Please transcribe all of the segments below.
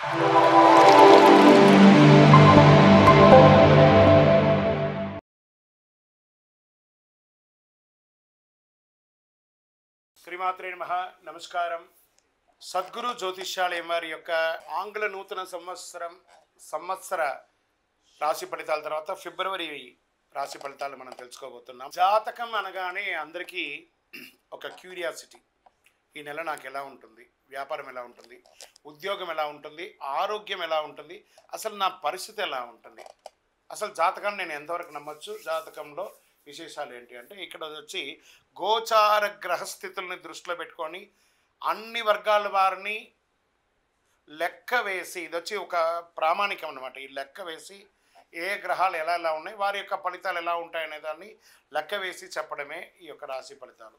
శ్రీమాత్రే నమః. నమస్కారం. సద్గురు జ్యోతిష్యాలయం వారి యొక్క ఆంగ్ల నూతన సంవత్సర రాశి ఫలితాల తర్వాత ఫిబ్రవరి రాశి ఫలితాలు మనం తెలుసుకోబోతున్నాం. జాతకం అనగానే అందరికీ ఒక క్యూరియాసిటీ. ఈ నెల నాకు ఎలా ఉంటుంది, వ్యాపారం ఎలా ఉంటుంది, ఉద్యోగం ఎలా ఉంటుంది, ఆరోగ్యం ఎలా ఉంటుంది, అసలు నా పరిస్థితి ఎలా ఉంటుంది, అసలు జాతకాన్ని నేను ఎంతవరకు నమ్మొచ్చు, జాతకంలో విశేషాలు ఏంటి అంటే ఇక్కడ వచ్చి గోచార గ్రహస్థితుల్ని దృష్టిలో పెట్టుకొని అన్ని వర్గాల వారిని లెక్క వేసి, ఇది వచ్చి ఒక ప్రామాణికం అన్నమాట. ఈ లెక్క వేసి ఏ గ్రహాలు ఎలా ఎలా ఉన్నాయి, వారి యొక్క ఫలితాలు ఎలా ఉంటాయనే దాన్ని లెక్క వేసి చెప్పడమే ఈ యొక్క రాశి ఫలితాలు.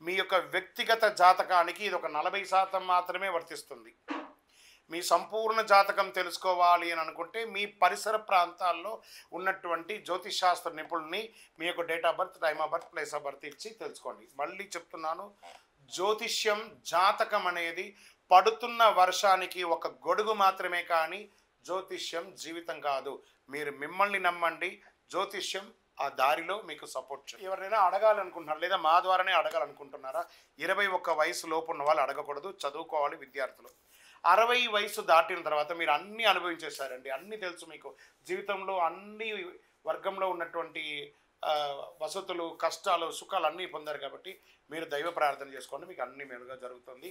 మీ యొక్క వ్యక్తిగత జాతకానికి ఇది ఒక 40% మాత్రమే వర్తిస్తుంది. మీ సంపూర్ణ జాతకం తెలుసుకోవాలి అని అనుకుంటే మీ పరిసర ప్రాంతాల్లో ఉన్నటువంటి జ్యోతిషాస్త్ర నిపుణుల్ని మీ యొక్క date of birth, time of birth, place of birth ఇచ్చి తెలుసుకోండి. మళ్ళీ చెప్తున్నాను, జ్యోతిష్యం జాతకం అనేది పడుతున్న వర్షానికి ఒక గొడుగు మాత్రమే, కానీ జ్యోతిష్యం జీవితం కాదు. మీరు మిమ్మల్ని నమ్మండి, జ్యోతిష్యం ఆ దారిలో మీకు సపోర్ట్ చేయండి. ఎవరైనా అడగాలనుకుంటున్నారా లేదా మా ద్వారానే అడగాలనుకుంటున్నారా? 21 వయసు లోపు ఉన్న వాళ్ళు అడగకూడదు, చదువుకోవాలి విద్యార్థులు. 60 వయసు దాటిన తర్వాత మీరు అన్నీ అనుభవించేశారండి, అన్నీ తెలుసు మీకు. జీవితంలో అన్ని వర్గంలో ఉన్నటువంటి వసతులు, కష్టాలు, సుఖాలు అన్నీ పొందారు కాబట్టి మీరు దైవ ప్రార్థన చేసుకోండి, మీకు అన్ని మేలుగా జరుగుతుంది.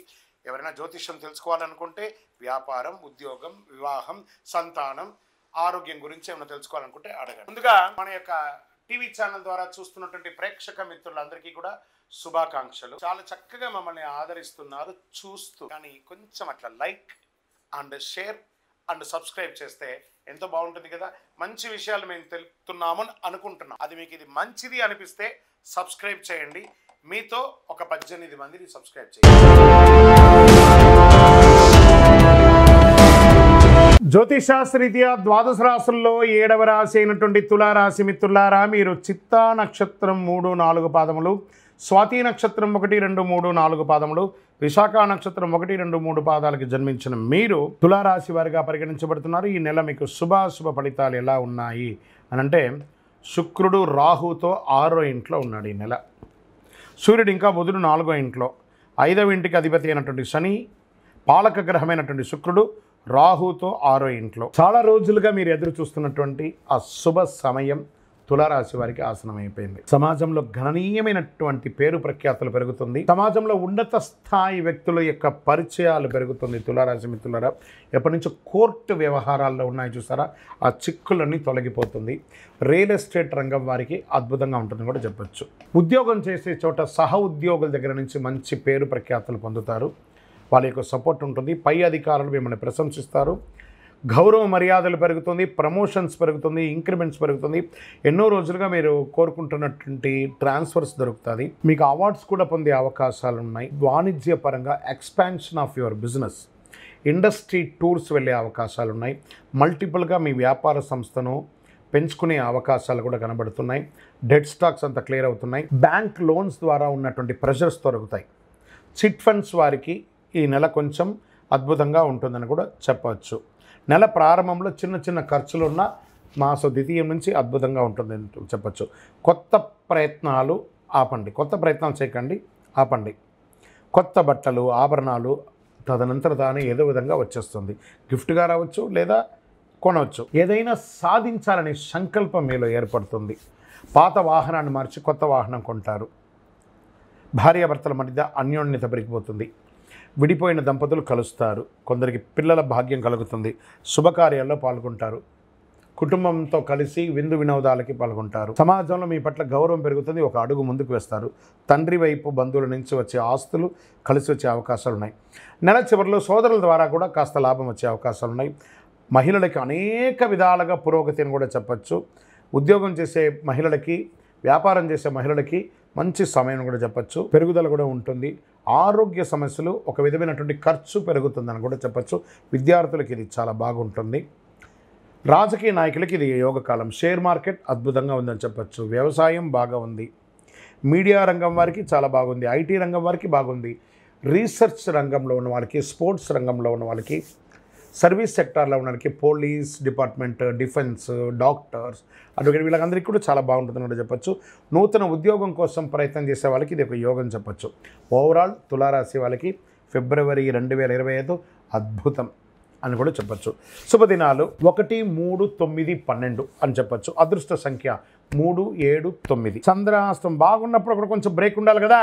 ఎవరైనా జ్యోతిష్యం తెలుసుకోవాలనుకుంటే వ్యాపారం, ఉద్యోగం, వివాహం, సంతానం, ఆరోగ్యం గురించి ఏమైనా తెలుసుకోవాలనుకుంటే అడగండి. ముందుగా మన యొక్క టీవీ ఛానల్ ద్వారా చూస్తున్నటువంటి ప్రేక్షక మిత్రులందరికీ కూడా శుభాకాంక్షలు. చాలా చక్కగా మమ్మల్ని ఆదరిస్తున్నారు చూస్తూ, కానీ కొంచెం అట్లా like and share and subscribe చేస్తే ఎంతో బాగుంటుంది కదా. మంచి విషయాలు మేము తెలుపుతున్నాము అనుకుంటున్నాం. అది మీకు ఇది మంచిది అనిపిస్తే సబ్స్క్రైబ్ చేయండి. మీతో ఒక 18 మందిని సబ్స్క్రైబ్ చేయండి. జ్యోతిషాస్త్రరీత్యా ద్వాదశ రాశుల్లో 7వ రాశి అయినటువంటి తులారాశి మిత్రులారా, మీరు చిత్తా నక్షత్రం 3, 4 పాదములు, స్వాతి నక్షత్రం 1, 2, 3, 4 పాదములు, విశాఖ నక్షత్రం 1, 2, 3 పాదాలకి జన్మించిన మీరు తులారాశి వారిగా పరిగణించబడుతున్నారు. ఈ నెల మీకు శుభాశుభ ఫలితాలు ఎలా ఉన్నాయి అని అంటే, శుక్రుడు రాహుతో 6వ ఇంట్లో ఉన్నాడు ఈ నెల. సూర్యుడు ఇంకా బుధుడు 4వ ఇంట్లో. 5వ ఇంటికి అధిపతి అయినటువంటి శని, పాలక గ్రహమైనటువంటి శుక్రుడు రాహుతో 6వ ఇంట్లో. చాలా రోజులుగా మీరు ఎదురు చూస్తున్నటువంటి ఆ శుభ సమయం తులారాశి వారికి ఆసనమైపోయింది. సమాజంలో గణనీయమైనటువంటి పేరు ప్రఖ్యాతులు పెరుగుతుంది. సమాజంలో ఉన్నత స్థాయి వ్యక్తుల యొక్క పరిచయాలు పెరుగుతుంది. తులారాశి మిత్రులారా, ఎప్పటి నుంచో కోర్టు వ్యవహారాల్లో ఉన్నాయి చూసారా, ఆ చిక్కులన్నీ తొలగిపోతుంది. రియల్ ఎస్టేట్ రంగం వారికి అద్భుతంగా ఉంటుందని కూడా చెప్పచ్చు. ఉద్యోగం చేసే చోట సహ ఉద్యోగుల దగ్గర నుంచి మంచి పేరు ప్రఖ్యాతులు పొందుతారు. వాళ్ళ యొక్క సపోర్ట్ ఉంటుంది. పై అధికారులు మిమ్మల్ని ప్రశంసిస్తారు. గౌరవ మర్యాదలు పెరుగుతుంది, ప్రమోషన్స్ పెరుగుతుంది, ఇంక్రిమెంట్స్ పెరుగుతుంది. ఎన్నో రోజులుగా మీరు కోరుకుంటున్నటువంటి ట్రాన్స్ఫర్స్ దొరుకుతుంది. మీకు అవార్డ్స్ కూడా పొందే అవకాశాలు ఉన్నాయి. వాణిజ్యపరంగా expansion of your business, industry tours వెళ్ళే అవకాశాలు ఉన్నాయి. మల్టిపుల్గా మీ వ్యాపార సంస్థను పెంచుకునే అవకాశాలు కూడా కనబడుతున్నాయి. డెట్ స్టాక్స్ అంతా క్లియర్ అవుతున్నాయి. బ్యాంక్ లోన్స్ ద్వారా ఉన్నటువంటి ప్రెషర్స్ తొలగుతాయి. చిట్ ఫండ్స్ వారికి ఈ నెల కొంచెం అద్భుతంగా ఉంటుందని కూడా చెప్పవచ్చు. నెల ప్రారంభంలో చిన్న చిన్న ఖర్చులు ఉన్న మాస ద్వితీయం నుంచి అద్భుతంగా ఉంటుందని చెప్పచ్చు. కొత్త ప్రయత్నాలు ఆపండి, కొత్త ప్రయత్నాలు చేయకండి, ఆపండి. కొత్త బట్టలు, ఆభరణాలు తదనంతర తానే ఏదో విధంగా వచ్చేస్తుంది. గిఫ్ట్గా రావచ్చు లేదా కొనవచ్చు. ఏదైనా సాధించాలనే సంకల్పం మీలో ఏర్పడుతుంది. పాత వాహనాన్ని మార్చి కొత్త వాహనం కొంటారు. భార్యాభర్తల మధ్య అన్యోన్యత పెరిగిపోతుంది. విడిపోయిన దంపతులు కలుస్తారు. కొందరికి పిల్లల భాగ్యం కలుగుతుంది. శుభకార్యాల్లో పాల్గొంటారు. కుటుంబంతో కలిసి విందు వినోదాలకి పాల్గొంటారు. సమాజంలో మీ పట్ల గౌరవం పెరుగుతుంది. ఒక అడుగు ముందుకు వేస్తారు. తండ్రి వైపు బంధువుల నుంచి వచ్చే ఆస్తులు కలిసి వచ్చే అవకాశాలు ఉన్నాయి. నెల చివరిలో సోదరుల ద్వారా కూడా కాస్త లాభం వచ్చే అవకాశాలు ఉన్నాయి. మహిళలకి అనేక విధాలుగా పురోగతి అని కూడా చెప్పచ్చు. ఉద్యోగం చేసే మహిళలకి, వ్యాపారం చేసే మహిళలకి మంచి సమయం కూడా చెప్పచ్చు. పెరుగుదల కూడా ఉంటుంది. ఆరోగ్య సమస్యలు, ఒక విధమైనటువంటి ఖర్చు పెరుగుతుందని కూడా చెప్పచ్చు. విద్యార్థులకి ఇది చాలా బాగుంటుంది. రాజకీయ నాయకులకి ఇది యోగకాలం. షేర్ మార్కెట్ అద్భుతంగా ఉందని చెప్పచ్చు. వ్యవసాయం బాగా ఉంది. మీడియా రంగం వారికి చాలా బాగుంది. ఐటీ రంగం వారికి బాగుంది. రీసెర్చ్ రంగంలో ఉన్న వాళ్ళకి, స్పోర్ట్స్ రంగంలో ఉన్న వాళ్ళకి, సర్వీస్ సెక్టార్లో ఉన్నవారికి police department, defence, doctors, advocate వీళ్ళందరికీ కూడా చాలా బాగుంటుందని చెప్పొచ్చు. నూతన ఉద్యోగం కోసం ప్రయత్నం చేసే వాళ్ళకి ఇది ఒక యోగం చెప్పొచ్చు. ఓవరాల్ తులారాశి వాళ్ళకి ఫిబ్రవరి 2025 అద్భుతం అని కూడా చెప్పచ్చు. శుభదినాలు 1, 3, 9, 12 అని చెప్పచ్చు. అదృష్ట సంఖ్య 3, 7, 9. చంద్రాష్టం బాగున్నప్పుడు కూడా కొంచెం బ్రేక్ ఉండాలి కదా.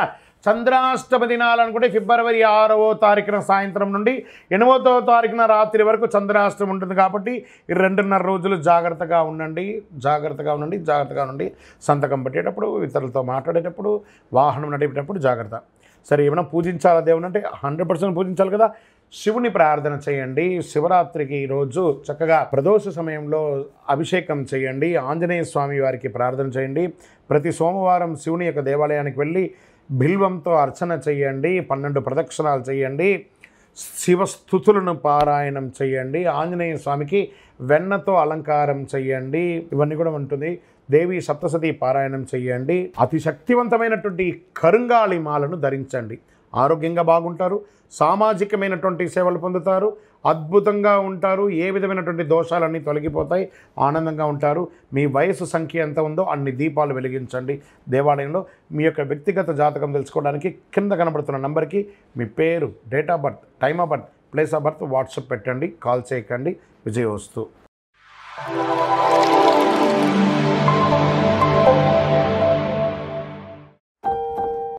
చంద్రాష్టమ దినాలు అనుకుంటే ఫిబ్రవరి 6వ తారీఖున సాయంత్రం నుండి 8వ తారీఖున రాత్రి వరకు చంద్రాష్టం ఉంటుంది. కాబట్టి 2.5 రోజులు జాగ్రత్తగా ఉండండి. సంతకం పెట్టేటప్పుడు, ఇతరులతో మాట్లాడేటప్పుడు, వాహనం నడిపేటప్పుడు జాగ్రత్త. సరే, ఏమైనా పూజించాలా దేవుని అంటే 100% పూజించాలి కదా. శివుని ప్రార్థన చేయండి. శివరాత్రికి ఈరోజు చక్కగా ప్రదోష సమయంలో అభిషేకం చేయండి. ఆంజనేయ స్వామి వారికి ప్రార్థన చేయండి. ప్రతి సోమవారం శివుని యొక్క దేవాలయానికి వెళ్ళి బిల్వంతో అర్చన చేయండి. 12 ప్రదక్షిణాలు చేయండి. శివస్థుతులను పారాయణం చేయండి. ఆంజనేయ స్వామికి వెన్నతో అలంకారం చేయండి. ఇవన్నీ కూడా ఉంటుంది. దేవి సప్తసతి పారాయణం చేయండి. అతి శక్తివంతమైనటువంటి కరుంగాళి మాలను ధరించండి. ఆరోగ్యంగా బాగుంటారు. సామాజికమైనటువంటి సేవలు పొందుతారు. అద్భుతంగా ఉంటారు. ఏ విధమైనటువంటి దోషాలన్నీ తొలగిపోతాయి. ఆనందంగా ఉంటారు. మీ వయసు సంఖ్య ఎంత ఉందో అన్ని దీపాలు వెలిగించండి దేవాలయంలో. మీ యొక్క వ్యక్తిగత జాతకం తెలుసుకోవడానికి కింద కనబడుతున్న నంబర్కి మీ పేరు, date of birth, time of birth, place of birth WhatsApp పెట్టండి. కాల్ చేయకండి. విజయోస్తు.